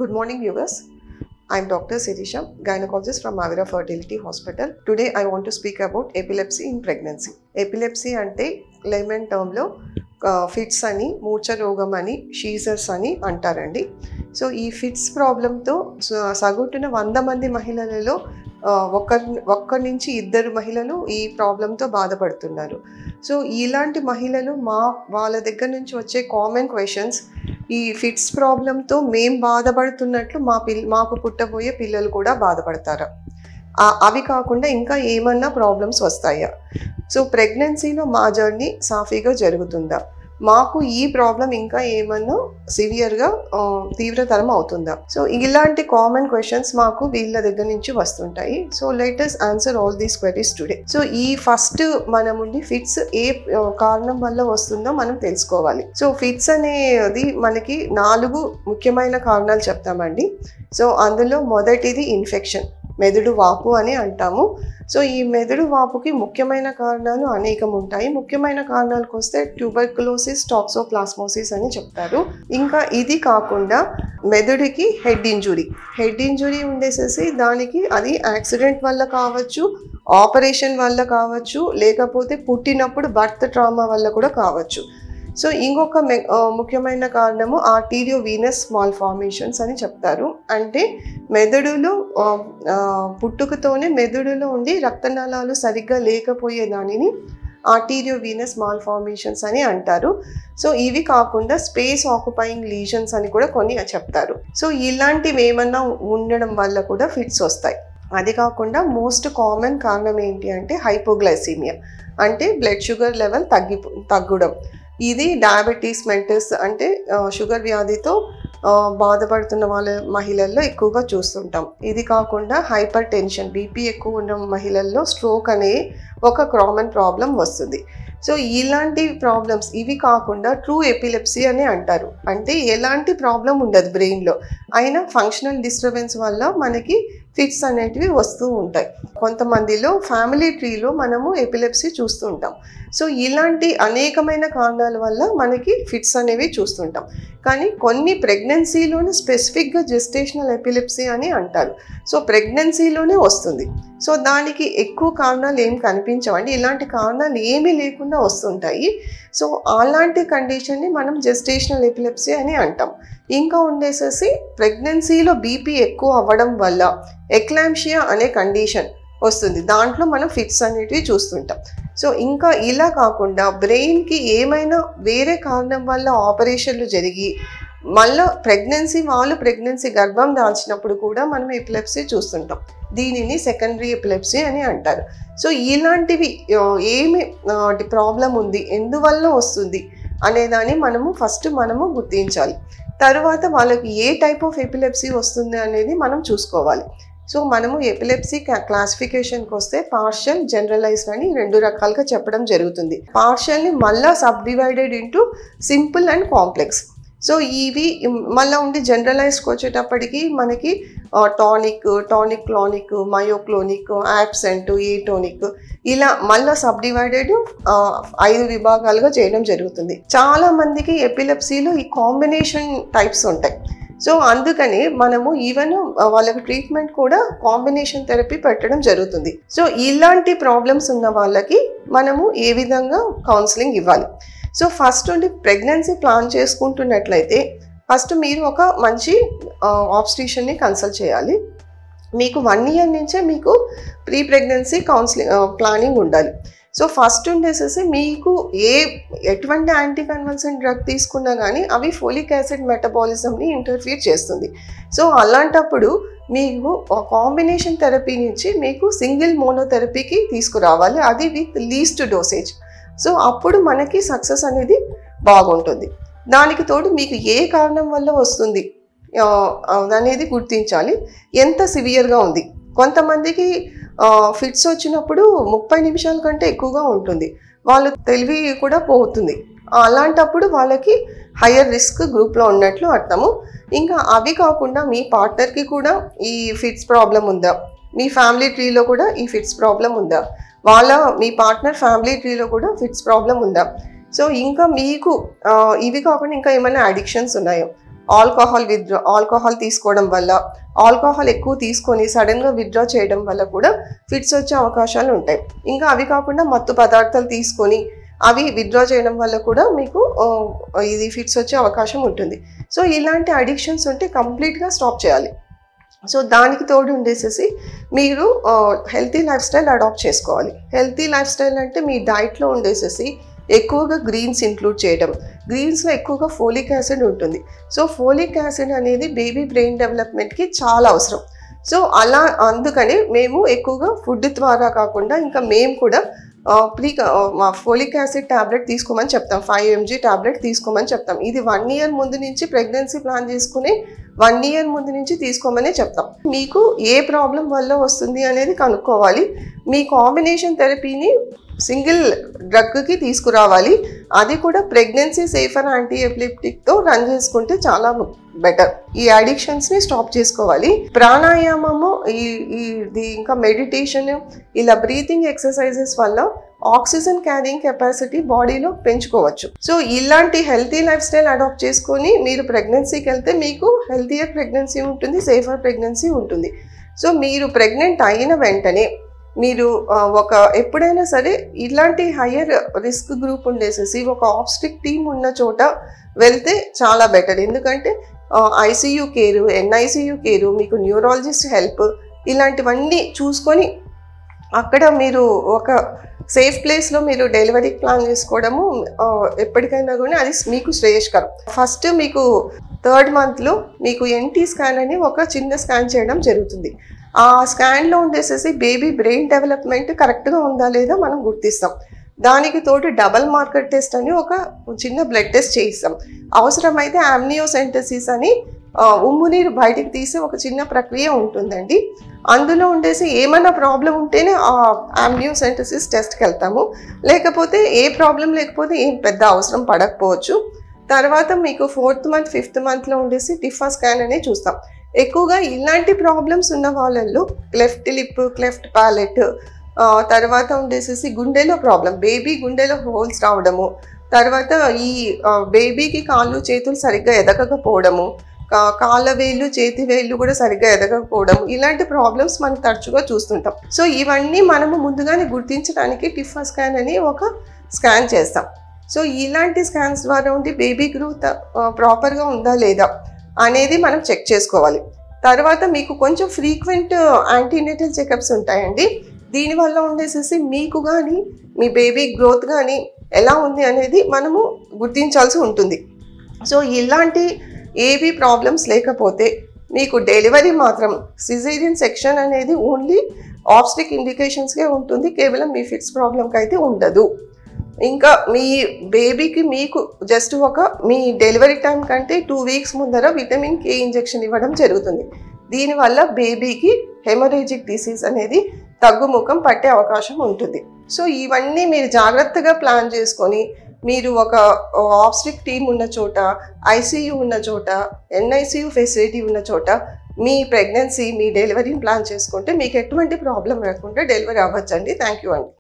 Good morning, viewers. I'm Dr. Sirisha, gynecologist from Mavira Fertility Hospital. Today, I want to speak about epilepsy in pregnancy. Epilepsy ante layman term lo fits ani, మూర్ఛ రోగం అని, seizures అని అంటారండి. So ఈ fits ప్రాబ్లంతో సగటున 100 మంది మహిళలలో ఒక్కరి నుంచి 2 మహిళలు ఈ ప్రాబ్లంతో బాధపడుతున్నారు. సో ఇలాంటి మహిళలు వాళ్ళ దగ్గర నుంచి వచ్చే కామన్ క్వశ్చన్స్, ఈ ఫిట్స్ ప్రాబ్లంతో మేము బాధపడుతున్నట్లు మాకు పుట్టబోయే పిల్లలు కూడా బాధపడతారా, అవి కాకుండా ఇంకా ఏమన్నా ప్రాబ్లమ్స్ వస్తాయా, సో ప్రెగ్నెన్సీలో మా జర్నీ సాఫీగా జరుగుతుందా, మాకు ఈ ప్రాబ్లం ఇంకా ఏమన్నా సివియర్గా తీవ్రతరం అవుతుందా. సో ఇలాంటి కామన్ క్వశ్చన్స్ మాకు వీళ్ళ దగ్గర నుంచి వస్తుంటాయి. So let us answer all these queries today. So ఈ ఫస్ట్ మనముండి ఫిట్స్ ఏ కారణం వల్ల వస్తుందో మనం తెలుసుకోవాలి. సో ఫిట్స్ అనేది మనకి 4 ముఖ్యమైన కారణాలు చెప్తామండి. సో అందులో మొదటిది ఇన్ఫెక్షన్, మెదడు వాపు అని అంటాము. సో ఈ మెదడు వాపుకి ముఖ్యమైన కారణాలు అనేకం ఉంటాయి. ముఖ్యమైన కారణాలకు వస్తే ట్యూబర్కులోసిస్, టాక్సోప్లాస్మోసిస్ అని చెప్తారు. ఇంకా ఇది కాకుండా మెదడుకి హెడ్ ఇంజురీ ఉండేసేసి దానికి అది యాక్సిడెంట్ వల్ల కావచ్చు, ఆపరేషన్ వల్ల కావచ్చు, లేకపోతే పుట్టినప్పుడు బర్త్ ట్రామా వల్ల కూడా కావచ్చు. సో ఇంకొక ముఖ్యమైన కారణము ఆర్టీరియోవీనస్ మాల్ఫార్మేషన్స్ అని చెప్తారు. అంటే మెదడులో పుట్టుకతోనే మెదడులో ఉండి రక్తనాళాలు సరిగ్గా లేకపోయే దానిని ఆర్టీరియోవీనస్ మాల్ఫార్మేషన్స్ అని అంటారు. సో ఇవి కాకుండా స్పేస్ ఆక్యుపైయింగ్ లీజన్స్ అని కూడా కొన్ని చెప్తారు. సో ఇలాంటివి ఏమన్నా ఉండడం వల్ల కూడా ఫిట్స్ వస్తాయి. అది కాకుండా మోస్ట్ కామన్ కారణం ఏంటి అంటే హైపోగ్లైసీమియా, అంటే బ్లడ్ షుగర్ లెవెల్ తగ్గడం. ఇది డయాబెటీస్ మెల్టస్, అంటే షుగర్ వ్యాధితో బాధపడుతున్న మహిళల్లో ఎక్కువగా చూస్తుంటాం. ఇది కాకుండా హైపర్ టెన్షన్, బీపీ ఎక్కువ ఉన్న మహిళల్లో స్ట్రోక్ అనే ఒక కామన్ ప్రాబ్లం వస్తుంది. సో ఇలాంటి ప్రాబ్లమ్స్ ఇవి కాకుండా ట్రూ ఎపిలెప్సీ అని అంటారు. అంటే ఎలాంటి ప్రాబ్లం ఉండదు బ్రెయిన్లో, అయినా ఫంక్షనల్ డిస్టర్బెన్స్ వల్ల మనకి ఫిట్స్ అనేటివి వస్తూ ఉంటాయి. కొంతమందిలో ఫ్యామిలీ ట్రీలో మనము ఎపిలెప్సీ చూస్తూ ఉంటాం. సో ఇలాంటి అనేకమైన కారణాల వల్ల మనకి ఫిట్స్ అనేవి చూస్తుంటాం. కానీ కొన్ని ప్రెగ్నెన్సీలోనే స్పెసిఫిక్గా జెస్టేషనల్ ఎపిలెప్సీ అని అంటారు. సో ప్రెగ్నెన్సీలోనే వస్తుంది. సో దానికి ఎక్కువ కారణాలు ఏం కనిపించవండి, ఇలాంటి కారణాలు ఏమీ లేకుండా వస్తుంటాయి. సో అలాంటి కండిషన్ని మనం జెస్టేషనల్ ఎపిలెప్సీ అని అంటాం. ఇంకా ఉండేసేసి ప్రెగ్నెన్సీలో బీపీ ఎక్కువ అవ్వడం వల్ల ఎక్లాంప్షియా అనే కండిషన్ వస్తుంది, దాంట్లో మనం ఫిట్స్ అనేటివి చూస్తుంటాం. సో ఇంకా ఇలా కాకుండా బ్రెయిన్కి ఏమైనా వేరే కారణం వల్ల ఆపరేషన్లు జరిగి మళ్ళీ ప్రెగ్నెన్సీ గర్భం దాల్చినప్పుడు కూడా మనం ఎపిలెప్సీ చూస్తుంటాం. దీనిని సెకండరీ ఎపిలెప్సీ అని అంటారు. సో ఇలాంటివి ఏమి ప్రాబ్లం ఉంది, ఎందువల్ల వస్తుంది అనేదాన్ని మనము గుర్తించాలి. తర్వాత వాళ్ళకి ఏ టైప్ ఆఫ్ ఎపిలెప్సీ వస్తుంది అనేది మనం చూసుకోవాలి. సో మనము ఎపిలెప్సీ క్లాసిఫికేషన్కి వస్తే పార్షియల్, జనరలైజ్డ్ అని 2 రకాలుగా చెప్పడం జరుగుతుంది. పార్షియల్ని మళ్ళీ subdivided into simple and complex. So ఇవి మళ్ళీ ఉండి జనరలైజ్డ్కి వచ్చేటప్పటికి మనకి tonic clonic, myoclonic, absent, atonic, ఇలా మళ్ళీ సబ్డివైడెడ్ 5 విభాగాలుగా చేయడం జరుగుతుంది. చాలా మందికి ఎపిలెప్సీలో ఈ కాంబినేషన్ టైప్స్ ఉంటాయి. సో అందుకని మనము ఈవెన్ వాళ్ళకి ట్రీట్మెంట్ కూడా కాంబినేషన్ థెరపీ పెట్టడం జరుగుతుంది. సో ఇలాంటి ప్రాబ్లమ్స్ ఉన్న వాళ్ళకి మనము ఏ విధంగా కౌన్సిలింగ్ ఇవ్వాలి. సో ఫస్ట్ ఉండి ప్రెగ్నెన్సీ ప్లాన్ చేసుకుంటున్నట్లయితే ఫస్ట్ మీరు ఒక మంచి ఆబ్స్టిషియన్ని కన్సల్ట్ చేయాలి. మీకు 1 year నుంచే మీకు ప్రీ ప్రెగ్నెన్సీ కౌన్సిలింగ్ ప్లానింగ్ ఉండాలి. సో ఫస్ట్ ఉండేసేసి మీకు ఎటువంటి యాంటీ కన్వల్సెంట్ డ్రగ్ తీసుకున్నా కానీ అవి ఫోలిక్ యాసిడ్ మెటబాలిజంని ఇంటర్ఫియర్ చేస్తుంది. సో అలాంటప్పుడు మీకు కాంబినేషన్ థెరపీ నుంచి మీకు సింగిల్ మోనోథెరపీకి తీసుకురావాలి, అది విత్ లీస్ట్ డోసేజ్. సో అప్పుడు మనకి సక్సెస్ అనేది బాగుంటుంది. దానికి తోడు మీకు ఏ కారణం వల్ల వస్తుంది అనేది గుర్తించాలి, ఎంత సివియర్గా ఉంది. కొంతమందికి ఫిట్స్ వచ్చినప్పుడు 30 నిమిషాల కంటే ఎక్కువగా ఉంటుంది, వాళ్ళు తెలివి కూడా పోతుంది. అలాంటప్పుడు వాళ్ళకి హయ్యర్ రిస్క్ గ్రూప్లో ఉన్నట్లు అర్థము. ఇంకా అవి కాకుండా మీ పార్ట్నర్కి కూడా ఈ ఫిట్స్ ప్రాబ్లం ఉందా, మీ ఫ్యామిలీ ట్రీలో కూడా ఈ ఫిట్స్ ప్రాబ్లం ఉందా, మీ పార్ట్నర్ ఫ్యామిలీ ట్రీలో కూడా ఫిట్స్ ప్రాబ్లం ఉందా. సో ఇంకా మీకు ఇవి కాకుండా ఇంకా ఏమైనా అడిక్షన్స్ ఉన్నాయో, ఆల్కహాల్ తీసుకోవడం వల్ల, ఆల్కహాల్ ఎక్కువ తీసుకొని సడన్గా విత్డ్రా చేయడం వల్ల కూడా ఫిట్స్ వచ్చే అవకాశాలు ఉంటాయి. ఇంకా అవి కాకుండా మత్తు పదార్థాలు తీసుకొని అవి విత్డ్రా చేయడం వల్ల కూడా మీకు ఇది ఫిట్స్ వచ్చే అవకాశం ఉంటుంది. సో ఇలాంటి అడిక్షన్స్ ఉంటే కంప్లీట్గా స్టాప్ చేయాలి. సో దానికి తోడు ఉండేసేసి మీరు హెల్తీ లైఫ్ స్టైల్ అడాప్ట్ చేసుకోవాలి. హెల్తీ లైఫ్ స్టైల్ అంటే మీ డైట్లో ఉండేసేసి ఎక్కువగా గ్రీన్స్ ఇంక్లూడ్ చేయడం. గ్రీన్స్లో ఎక్కువగా ఫోలిక్ యాసిడ్ ఉంటుంది. సో ఫోలిక్ యాసిడ్ అనేది బేబీ బ్రెయిన్ డెవలప్మెంట్కి చాలా అవసరం. సో అందుకని మేము ఎక్కువగా ఫుడ్ ద్వారా కాకుండా ఇంకా మేము కూడా ఫోలిక్ యాసిడ్ ట్యాబ్లెట్ తీసుకోమని చెప్తాం. 5 mg ట్యాబ్లెట్ తీసుకోమని చెప్తాం. ఇది 1 year ముందు నుంచి ప్రెగ్నెన్సీ ప్లాన్ చేసుకుని 1 year ముందు నుంచి తీసుకోమనే చెప్తాం. మీకు ఏ ప్రాబ్లం వల్ల వస్తుంది అనేది కనుక్కోవాలి. మీ కాంబినేషన్ థెరపీని సింగిల్ డ్రగ్కి తీసుకురావాలి. అది కూడా ప్రెగ్నెన్సీ సేఫర్ యాంటీ ఎపిలెప్టిక్తో రన్ చేసుకుంటే చాలా బెటర్. ఈ అడిక్షన్స్ని స్టాప్ చేసుకోవాలి. ప్రాణాయామము, ఇది ఇంకా మెడిటేషన్, ఇలా బ్రీతింగ్ ఎక్సర్సైజెస్ వల్ల ఆక్సిజన్ క్యారింగ్ కెపాసిటీ బాడీలో పెంచుకోవచ్చు. సో ఇలాంటి హెల్తీ లైఫ్ స్టైల్ అడాప్ట్ చేసుకొని మీరు ప్రెగ్నెన్సీకి వెళ్తే మీకు హెల్తీయర్ ప్రెగ్నెన్సీ ఉంటుంది, సేఫర్ ప్రెగ్నెన్సీ ఉంటుంది. సో మీరు ప్రెగ్నెంట్ అయిన వెంటనే మీరు ఎప్పుడైనా సరే ఇలాంటి హయ్యర్ రిస్క్ గ్రూప్ ఉండేసేసి ఒక ఆబ్స్టిక్ టీమ్ ఉన్న చోట వెళ్తే చాలా బెటర్. ఎందుకంటే ఐసీయూ కేరు, ఎన్ఐసీయూ కేరు, మీకు న్యూరాలజిస్ట్ హెల్ప్, ఇలాంటివన్నీ చూసుకొని అక్కడ మీరు ఒక సేఫ్ ప్లేస్లో మీరు డెలివరీ ప్లాన్ చేసుకోవడము ఎప్పటికైనా కూడా అది మీకు శ్రేయస్కరం. ఫస్ట్ మీకు 3rd monthలో మీకు ఎన్టీ స్కాన్ అని ఒక చిన్న స్కాన్ చేయడం జరుగుతుంది. ఆ స్కాన్లో ఉండేసేసి బేబీ బ్రెయిన్ డెవలప్మెంట్ కరెక్ట్గా ఉందా లేదా మనం గుర్తిస్తాం. దానికి తోటి డబల్ మార్కర్ టెస్ట్ అని ఒక చిన్న బ్లడ్ టెస్ట్ చేయిస్తాం. అవసరమైతే ఆమ్నియోసెంటసిస్ అని ఉమ్ము నీరు బయటికి తీసే ఒక చిన్న ప్రక్రియ ఉంటుందండి. అందులో ఉండేసి ఏమైనా ప్రాబ్లం ఉంటేనే ఆ ఆమ్నియోసెంటసిస్ టెస్ట్కి వెళ్తాము. లేకపోతే ఏ ప్రాబ్లం లేకపోతే ఏం పెద్ద అవసరం పడకపోవచ్చు. తర్వాత మీకు 4th month 5th monthలో ఉండేసి టిఫా స్కాన్ అని చూస్తాం. ఎక్కువగా ఇలాంటి ప్రాబ్లమ్స్ ఉన్న వాళ్ళల్లో క్లెఫ్ట్ లిప్, క్లెఫ్ట్ ప్యాలెట్, తర్వాత ఉండేసేసి గుండెలో ప్రాబ్లం, బేబీ గుండెలో హోల్స్ రావడము, తర్వాత ఈ బేబీకి కాళ్ళు చేతులు సరిగ్గా ఎదగకపోవడము, కాళ్ళ వేళ్ళు చేతి వేళ్ళు కూడా సరిగ్గా ఎదగకపోవడం, ఇలాంటి ప్రాబ్లమ్స్ మనం తరచుగా చూస్తుంటాం. సో ఇవన్నీ మనము ముందుగానే గుర్తించడానికి టిఫా స్కాన్ అని ఒక స్కాన్ చేస్తాం. సో ఇలాంటి స్కాన్స్ ద్వారా ఉండి బేబీ గ్రోత్ ప్రాపర్గా ఉందా లేదా అనేది మనం చెక్ చేసుకోవాలి. తర్వాత మీకు కొంచెం ఫ్రీక్వెంట్ యాంటీనేటల్ చెకప్స్ ఉంటాయండి. దీనివల్ల ఉండేసేసి మీకు కానీ మీ బేబీ గ్రోత్ కానీ ఎలా ఉంది అనేది మనము గుర్తించాల్సి ఉంటుంది. సో ఇలాంటి ఏవి ప్రాబ్లమ్స్ లేకపోతే మీకు డెలివరీ మాత్రం సిజేరియన్ సెక్షన్ అనేది ఓన్లీ ఆబ్స్టిక్ ఇండికేషన్స్కే ఉంటుంది, కేవలం మీ ఫిట్స్ ప్రాబ్లంకి అయితే ఉండదు. ఇంకా మీ బేబీకి మీకు జస్ట్ మీ డెలివరీ టైం కంటే 2 weeks ముందర విటమిన్ K ఇంజెక్షన్ ఇవ్వడం జరుగుతుంది. దీనివల్ల బేబీకి హెమరేజిక్ డిసీజ్ అనేది తగ్గుముఖం పట్టే అవకాశం ఉంటుంది. సో ఇవన్నీ మీరు జాగ్రత్తగా ప్లాన్ చేసుకొని మీరు ఒక ఆబ్స్టిక్ టీమ్ ఉన్న చోట, ఐసీయూ ఉన్న చోట, ఎన్ఐసీయూ ఫెసిలిటీ ఉన్న చోట మీ ప్రెగ్నెన్సీ, మీ డెలివరీని ప్లాన్ చేసుకుంటే మీకు ఎటువంటి ప్రాబ్లం లేకుండా డెలివరీ అవ్వచ్చండి. థ్యాంక్ యూ అండి.